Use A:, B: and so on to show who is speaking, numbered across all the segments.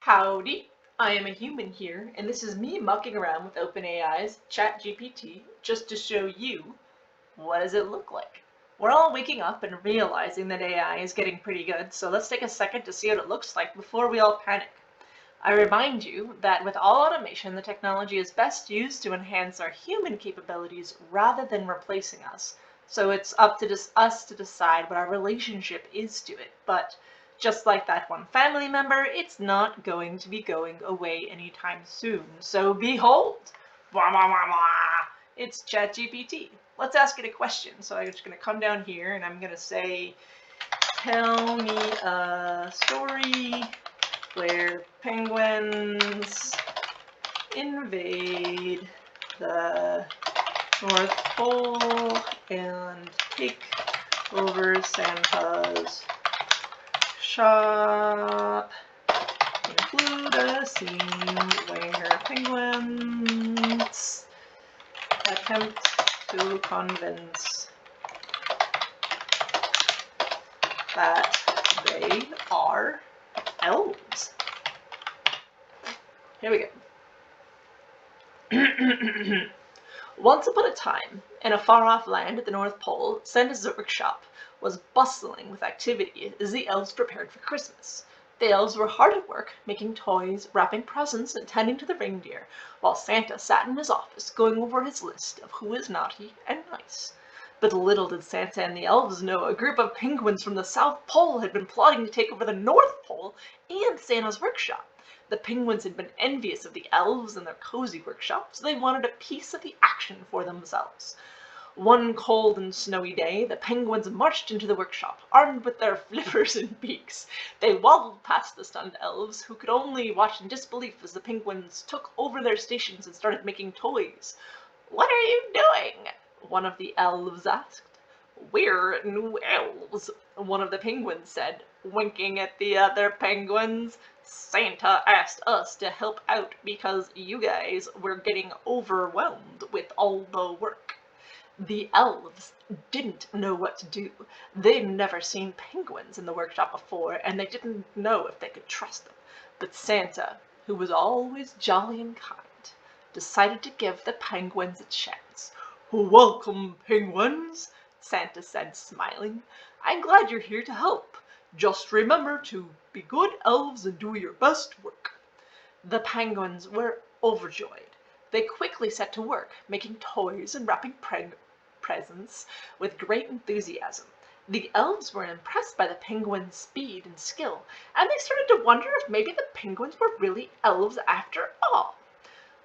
A: Howdy, I am a human here, and this is me mucking around with OpenAI's ChatGPT just to show you what does it look like. We're all waking up and realizing that AI is getting pretty good, so let's take a second to see what it looks like before we all panic. I remind you that with all automation, the technology is best used to enhance our human capabilities rather than replacing us. So it's up to us to decide what our relationship is to it. But just like that one family member, it's not going to be going away anytime soon. So behold, wah, wah, wah, wah, it's ChatGPT. Let's ask it a question. So I'm just going to come down here and I'm going to say, tell me a story where penguins invade the North Pole and take over Santa's shop. Include a scene where penguins attempt to convince that they are elves. Here we go. Once upon a time, in a far-off land at the North Pole, Santa's workshop was bustling with activity as the elves prepared for Christmas. The elves were hard at work, making toys, wrapping presents, and tending to the reindeer, while Santa sat in his office going over his list of who is naughty and nice. But little did Santa and the elves know a group of penguins from the South Pole had been plotting to take over the North Pole and Santa's workshop. The penguins had been envious of the elves and their cozy workshop, so they wanted a piece of the action for themselves. One cold and snowy day, the penguins marched into the workshop, armed with their flippers and beaks. They waddled past the stunned elves, who could only watch in disbelief as the penguins took over their stations and started making toys. "What are you doing?" one of the elves asked. "We're new elves," one of the penguins said, winking at the other penguins. "Santa asked us to help out because you guys were getting overwhelmed with all the work." The elves didn't know what to do. They'd never seen penguins in the workshop before, and they didn't know if they could trust them. But Santa, who was always jolly and kind, decided to give the penguins a chance. "Welcome, penguins," Santa said, smiling. "I'm glad you're here to help. Just remember to be good elves and do your best work." The penguins were overjoyed. They quickly set to work, making toys and wrapping presents with great enthusiasm. The elves were impressed by the penguins' speed and skill, and they started to wonder if maybe the penguins were really elves after all.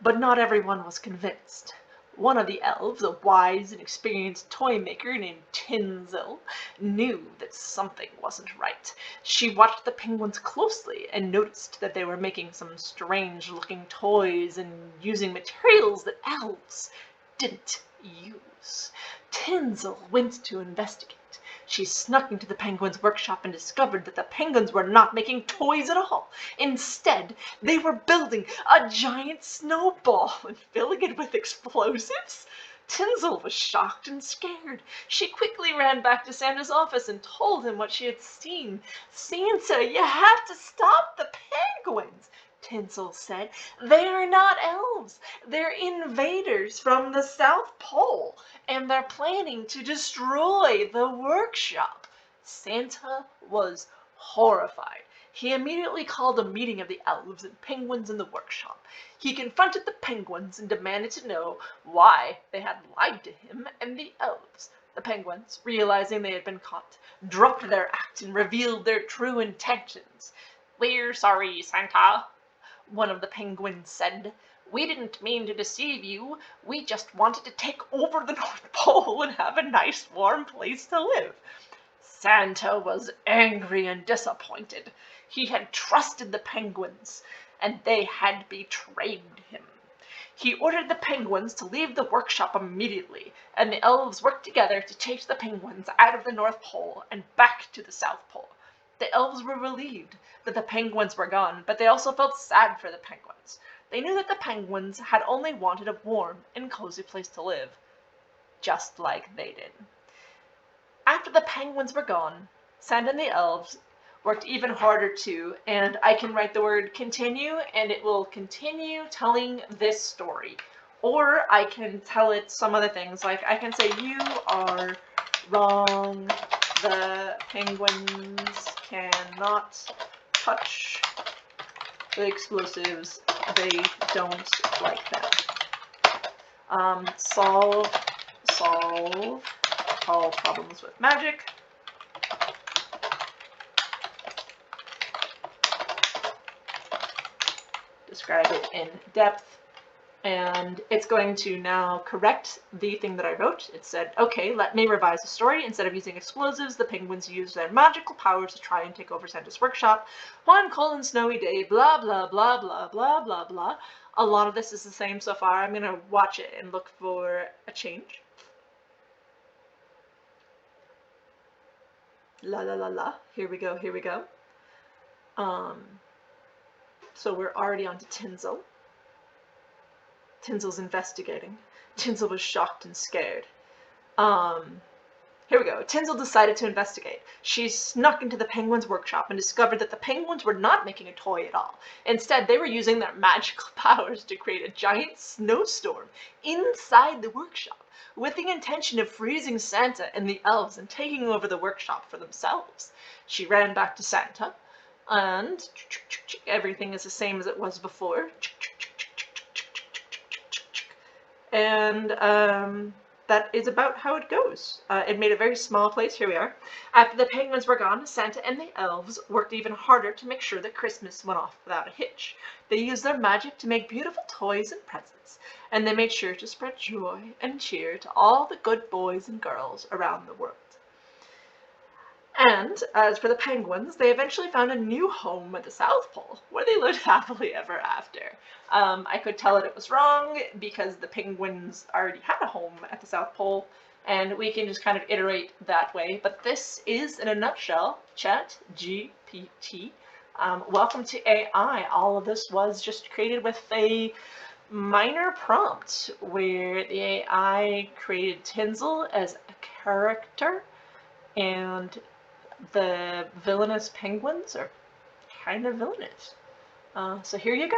A: But not everyone was convinced. One of the elves, a wise and experienced toy maker named Tinsel, knew that something wasn't right. She watched the penguins closely and noticed that they were making some strange-looking toys and using materials that elves didn't use. Tinsel went to investigate. She snuck into the penguins' workshop and discovered that the penguins were not making toys at all. Instead, they were building a giant snowball and filling it with explosives. Tinsel was shocked and scared. She quickly ran back to Santa's office and told him what she had seen. "Santa, you have to stop the penguins," Tinsel said. "They're not elves. They're invaders from the South Pole, and they're planning to destroy the workshop." Santa was horrified. He immediately called a meeting of the elves and penguins in the workshop. He confronted the penguins and demanded to know why they had lied to him and the elves. The penguins, realizing they had been caught, dropped their act and revealed their true intentions. "We're sorry, Santa," one of the penguins said. "We didn't mean to deceive you. We just wanted to take over the North Pole and have a nice warm place to live." Santa was angry and disappointed. He had trusted the penguins, and they had betrayed him. He ordered the penguins to leave the workshop immediately, and the elves worked together to chase the penguins out of the North Pole and back to the South Pole. The elves were relieved that the penguins were gone, but they also felt sad for the penguins. They knew that the penguins had only wanted a warm and cozy place to live, just like they did. After the penguins were gone, Santa and the elves worked even harder to, and I can write the word continue and it will continue telling this story. Or I can tell it some other things, like I can say, you are wrong, the penguins cannot touch the explosives, they don't like them. Solve all problems with magic. Describe it in depth. And it's going to now correct the thing that I wrote. It said, okay, let me revise the story. Instead of using explosives, the penguins used their magical powers to try and take over Santa's workshop. One cold and snowy day, blah, blah, blah, blah, blah, blah, blah. A lot of this is the same so far. I'm going to watch it and look for a change. La, la, la, la. Here we go, here we go. So we're already on to Tinsel. Tinsel's investigating. Tinsel was shocked and scared. Here we go. Tinsel decided to investigate. She snuck into the penguins' workshop and discovered that the penguins were not making a toy at all. Instead, they were using their magical powers to create a giant snowstorm inside the workshop, with the intention of freezing Santa and the elves and taking over the workshop for themselves. She ran back to Santa, and everything is the same as it was before. And that is about how it goes. It made a very small place. Here we are. After the penguins were gone, Santa and the elves worked even harder to make sure that Christmas went off without a hitch. They used their magic to make beautiful toys and presents, and they made sure to spread joy and cheer to all the good boys and girls around the world. And as for the penguins, they eventually found a new home at the South Pole, where they lived happily ever after. I could tell it was wrong because the penguins already had a home at the South Pole, and we can just kind of iterate that way. But this is, in a nutshell, ChatGPT. Welcome to AI. All of this was just created with a minor prompt where the AI created Tinsel as a character, and the villainous penguins are kind of villainous. So here you go.